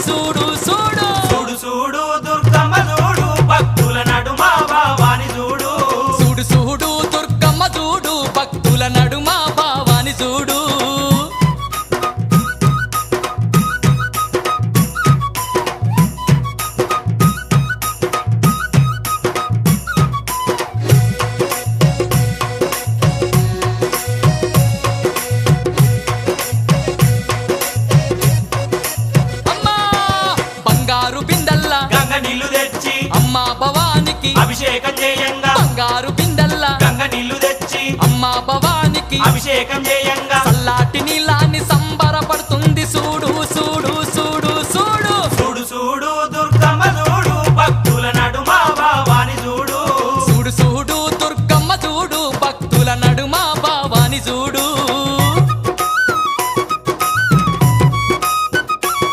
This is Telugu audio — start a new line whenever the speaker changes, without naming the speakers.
సూడు సూడు
చూడు చూడు దుర్గమ్మ చూడు భక్తుల నడుమ భావాని చూడు
సూడు సూడు దుర్గమ్మ చూడు భక్తుల నడుమ భావాని చూడు అమ్మా బంగారు బిందెల్లా
గంగ నీళ్లు తెచ్చి
అమ్మా భవానికి
అభిషేకం చేయంగా
బంగారు బిందెల్లా
గంగ నీళ్లు తెచ్చి
అమ్మా భవానికి
అభిషేకం చేయంగా
చల్లాటి నీలాన్ని సంబరపడుతుంది చూడు చూడు